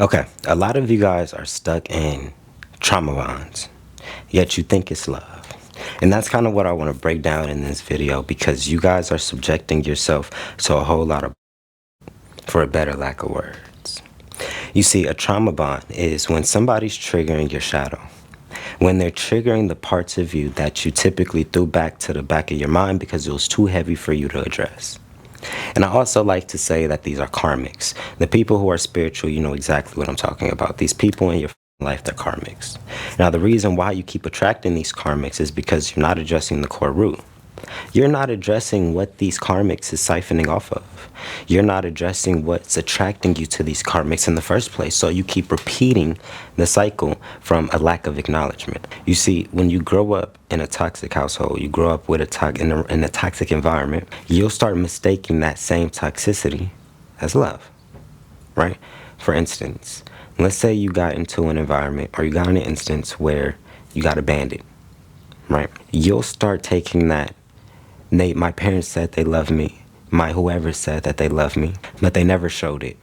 Okay, a lot of you guys are stuck in trauma bonds, yet you think it's love. And that's kind of what I want to break down in this video because you guys are subjecting yourself to a whole lot of, for a better lack of words. You see, a trauma bond is when somebody's triggering your shadow, when they're triggering the parts of you that you typically threw back to the back of your mind because it was too heavy for you to address. And I also like to say that these are karmics. The people who are spiritual, you know exactly what I'm talking about. These people in your life, they're karmics. Now, the reason why you keep attracting these karmics is because you're not addressing the core root. You're not addressing what these karmics is siphoning off of. You're not addressing what's attracting you to these karmics in the first place. So you keep repeating the cycle from a lack of acknowledgement. You see, when you grow up in a toxic household, you grow up with in a toxic environment, you'll start mistaking that same toxicity as love, right? For instance, let's say you got into an environment or you got in an instance where you got abandoned, right? You'll start taking that. My parents said they love me. My whoever said that they love me, but they never showed it.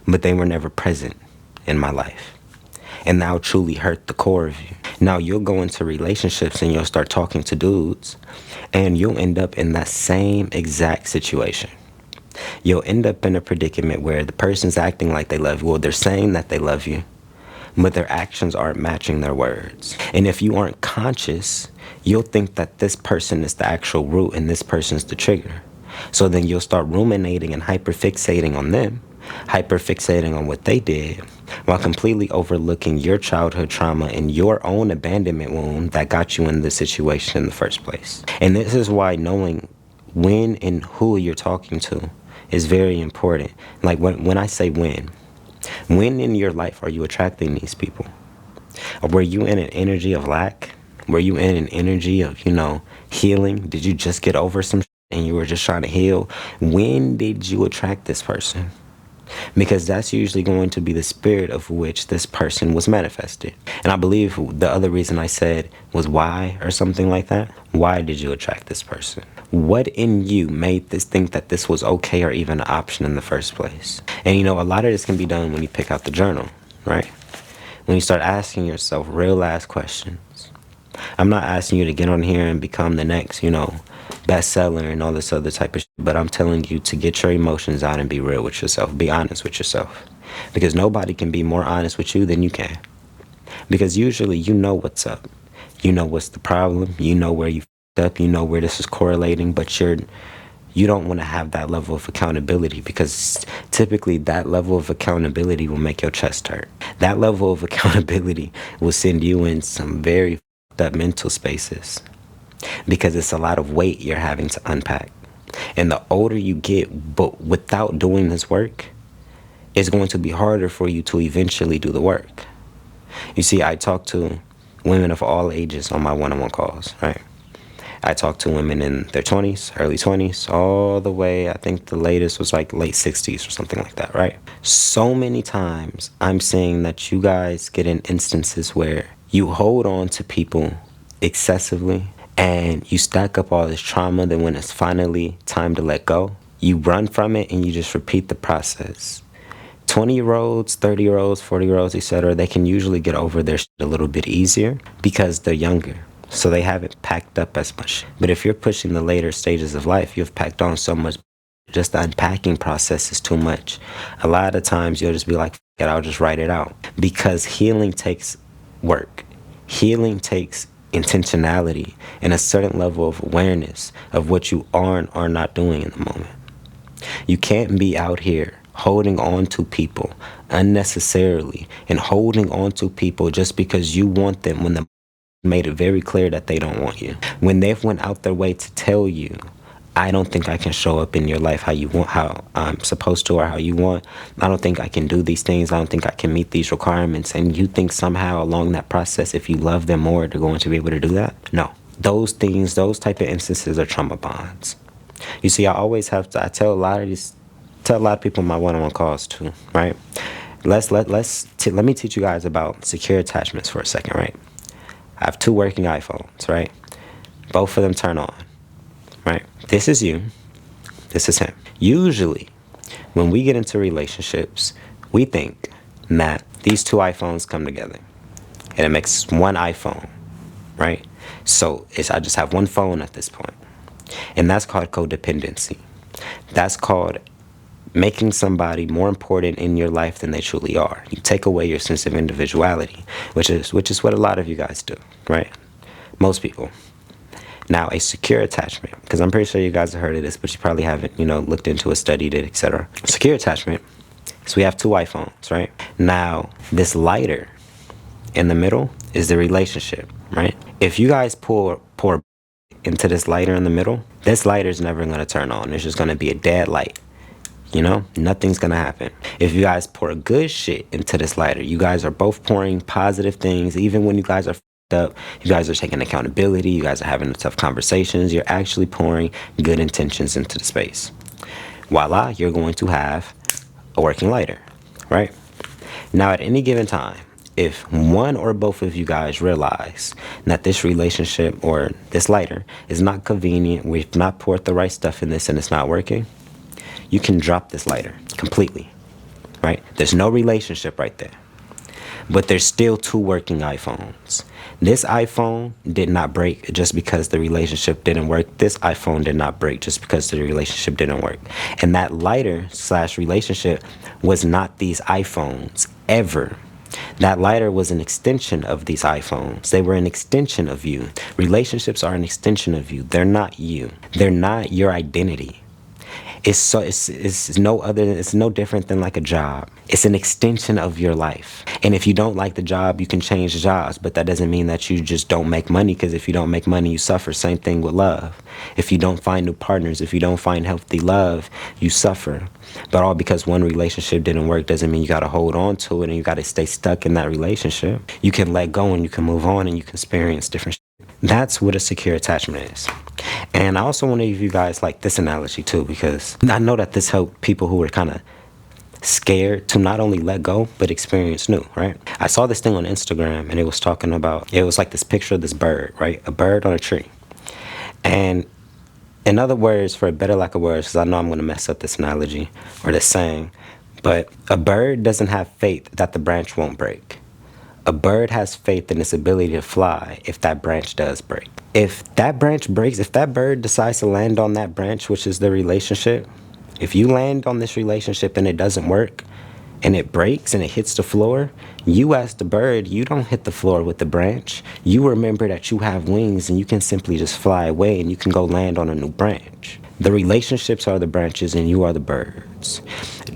But they were never present in my life. And now truly hurt the core of you. Now you'll go into relationships and you'll start talking to dudes and you'll end up in that same exact situation. You'll end up in a predicament where the person's acting like they love you. Well, they're saying that they love you, but their actions aren't matching their words. And if you aren't conscious, you'll think that this person is the actual root and this person's the trigger. So then you'll start ruminating and hyperfixating on them, hyperfixating on what they did, while completely overlooking your childhood trauma and your own abandonment wound that got you in this situation in the first place. And this is why knowing when and who you're talking to is very important. Like when I say when in your life are you attracting these people? Or were you in an energy of lack? Were you in an energy of, healing? Did you just get over some and you were just trying to heal? When did you attract this person? Because that's usually going to be the spirit of which this person was manifested. And I believe the other reason I said was why or something like that. Why did you attract this person? What in you made this think that this was okay or even an option in the first place? And a lot of this can be done when you pick out the journal, right? When you start asking yourself real ass questions. I'm not asking you to get on here and become the next, bestseller and all this other type of shit, but I'm telling you to get your emotions out and be real with yourself. Be honest with yourself. Because nobody can be more honest with you than you can. Because usually you know what's up. You know what's the problem. You know where you f***ed up. You know where this is correlating, but you don't want to have that level of accountability because typically that level of accountability will make your chest hurt. That level of accountability will send you in some very f***ed up mental spaces because it's a lot of weight you're having to unpack. And the older you get, but without doing this work, it's going to be harder for you to eventually do the work. You see, I talk to women of all ages on my one-on-one calls, right? I talk to women in their 20s, early 20s, all the way, I think the latest was like late 60s or something like that, right? So many times I'm seeing that you guys get in instances where you hold on to people excessively and you stack up all this trauma. Then when it's finally time to let go, you run from it and you just repeat the process. 20-year-olds, 30-year-olds, 40-year-olds, etc., they can usually get over their shit a little bit easier because they're younger. So they haven't packed up as much. But if you're pushing the later stages of life, you've packed on so much. Just the unpacking process is too much. A lot of times you'll just be like, "F- it, I'll just write it out." Because healing takes work. Healing takes intentionality and a certain level of awareness of what you are and are not doing in the moment. You can't be out here holding on to people unnecessarily and holding on to people just because you want them when the made it very clear that they don't want you. When they've went out their way to tell you, I don't think I can show up in your life how you want, how I'm supposed to, or how you want. I don't think I can do these things. I don't think I can meet these requirements. And you think somehow along that process, if you love them more, they're going to be able to do that? No. Those things, those type of instances are trauma bonds. You see, I always have to, I tell a lot of people in my one-on-one calls too, right? Let me teach you guys about secure attachments for a second, right? I have 2 working iPhones, right? Both of them turn on, right? This is you. This is him. Usually, when we get into relationships, we think that these two iPhones come together and it makes one iPhone, right? So I just have one phone at this point. And that's called codependency. That's called making somebody more important in your life than they truly are. You take away your sense of individuality, which is what a lot of you guys do, right? Most people. Now, a secure attachment, because I'm pretty sure you guys have heard of this, but you probably haven't, looked into it, studied it, etc. Secure attachment. So we have two iPhones, right? Now, this lighter in the middle is the relationship, right? If you guys pour into this lighter in the middle, this lighter is never going to turn on. It's just going to be a dead light. Nothing's gonna happen. If you guys pour good shit into this lighter, you guys are both pouring positive things. Even when you guys are f***ed up, you guys are taking accountability, you guys are having tough conversations, you're actually pouring good intentions into the space. Voila, you're going to have a working lighter, right? Now, at any given time, if one or both of you guys realize that this relationship or this lighter is not convenient, we've not poured the right stuff in this and it's not working, you can drop this lighter completely, right? There's no relationship right there. But there's still two working iPhones. This iPhone did not break just because the relationship didn't work. This iPhone did not break just because the relationship didn't work. And that lighter / relationship was not these iPhones ever. That lighter was an extension of these iPhones. They were an extension of you. Relationships are an extension of you. They're not you. They're not your identity. It's no different than like a job. It's an extension of your life. And if you don't like the job, you can change jobs, but that doesn't mean that you just don't make money, because if you don't make money, you suffer. Same thing with love. If you don't find new partners, if you don't find healthy love, you suffer. But all because one relationship didn't work doesn't mean you got to hold on to it and you got to stay stuck in that relationship. You can let go and you can move on and you can experience different shit. That's what a secure attachment is. And I also want to give you guys like this analogy too, because I know that this helped people who were kind of scared to not only let go, but experience new, right? I saw this thing on Instagram and it was talking about, it was like this picture of this bird, right? A bird on a tree. And in other words, for a better lack of words, because I know I'm going to mess up this analogy or this saying, but a bird doesn't have faith that the branch won't break. A bird has faith in its ability to fly if that branch does break. If that branch breaks, if that bird decides to land on that branch, which is the relationship, if you land on this relationship and it doesn't work, and it breaks and it hits the floor, you as the bird, you don't hit the floor with the branch. You remember that you have wings and you can simply just fly away and you can go land on a new branch. The relationships are the branches and you are the birds.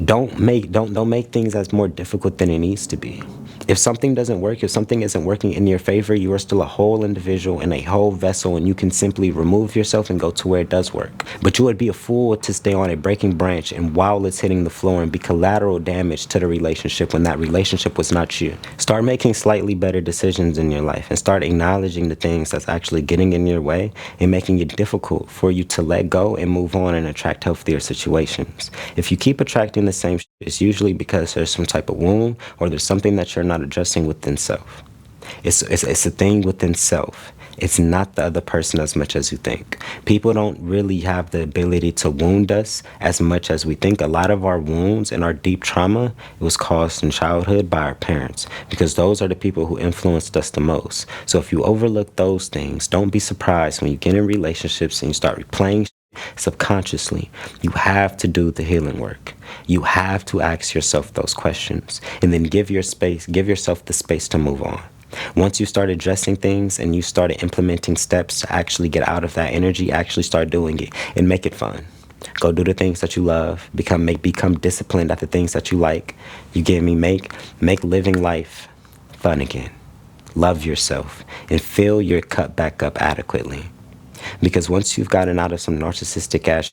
Don't make things as more difficult than it needs to be. If something doesn't work, if something isn't working in your favor, you are still a whole individual and a whole vessel, and you can simply remove yourself and go to where it does work. But you would be a fool to stay on a breaking branch and while it's hitting the floor and be collateral damage to the relationship when that relationship was not you. Start making slightly better decisions in your life and start acknowledging the things that's actually getting in your way and making it difficult for you to let go and move on and attract healthier situations. If you keep attracting the same shit, it's usually because there's some type of wound or there's something that you're not addressing within self. It's a thing within self. It's not the other person as much as you think. People don't really have the ability to wound us as much as we think. A lot of our wounds and our deep trauma was caused in childhood by our parents, because those are the people who influenced us the most. So if you overlook those things, don't be surprised when you get in relationships and you start replaying subconsciously. You have to do the healing work. You have to ask yourself those questions and then give yourself the space to move on. Once you start addressing things and you started implementing steps to actually get out of that energy, actually start doing it and make it fun. Go do the things that you love. Become disciplined at the things that you like. You get me? Make living life fun again. Love yourself and fill your cup back up adequately. Because once you've gotten out of some narcissistic ass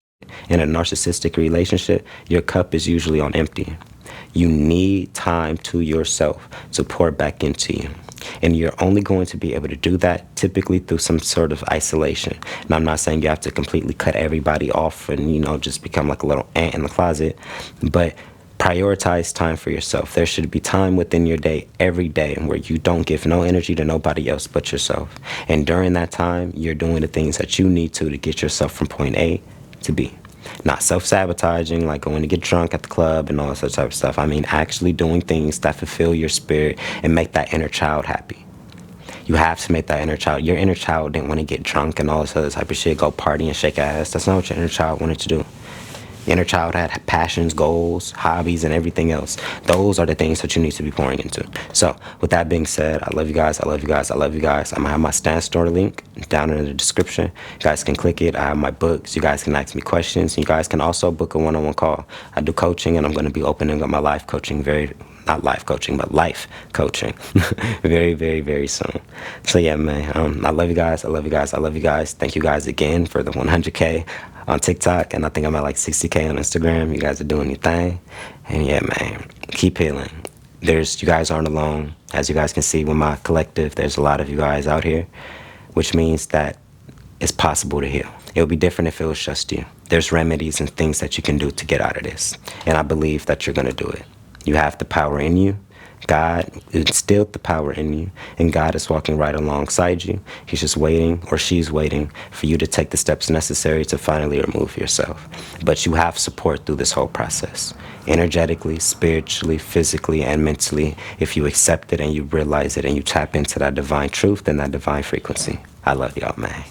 in a narcissistic relationship, your cup is usually on empty. You need time to yourself to pour back into you. And you're only going to be able to do that typically through some sort of isolation. And I'm not saying you have to completely cut everybody off and, just become like a little ant in the closet, but prioritize time for yourself. There should be time within your day, every day, where you don't give no energy to nobody else but yourself. And during that time, you're doing the things that you need to get yourself from point A to B. Not self-sabotaging, like going to get drunk at the club and all that type of stuff. I mean actually doing things that fulfill your spirit and make that inner child happy. You have to make that inner child. Your inner child didn't want to get drunk and all this other type of shit, go party and shake ass. That's not what your inner child wanted to do. Your inner child had passions, goals, hobbies, and everything else. Those are the things that you need to be pouring into. So, with that being said, I love you guys. I love you guys. I love you guys. I'm going to have my Stan Store link down in the description. You guys can click it. I have my books. You guys can ask me questions. You guys can also book a one-on-one call. I do coaching, and I'm going to be opening up my life coaching not life coaching, but life coaching very, very, very soon. So yeah, man, I love you guys. I love you guys. I love you guys. Thank you guys again for the 100K on TikTok, and I think I'm at like 60K on Instagram. You guys are doing your thing, and yeah, man, keep healing. You guys aren't alone. As you guys can see with my collective, there's a lot of you guys out here, which means that it's possible to heal. It would be different if it was just you. There's remedies and things that you can do to get out of this, and I believe that you're gonna do it. You have the power in you. God instilled the power in you, and God is walking right alongside you. He's just waiting, or she's waiting, for you to take the steps necessary to finally remove yourself. But you have support through this whole process. Energetically, spiritually, physically, and mentally. If you accept it and you realize it and you tap into that divine truth and that divine frequency. I love y'all, man.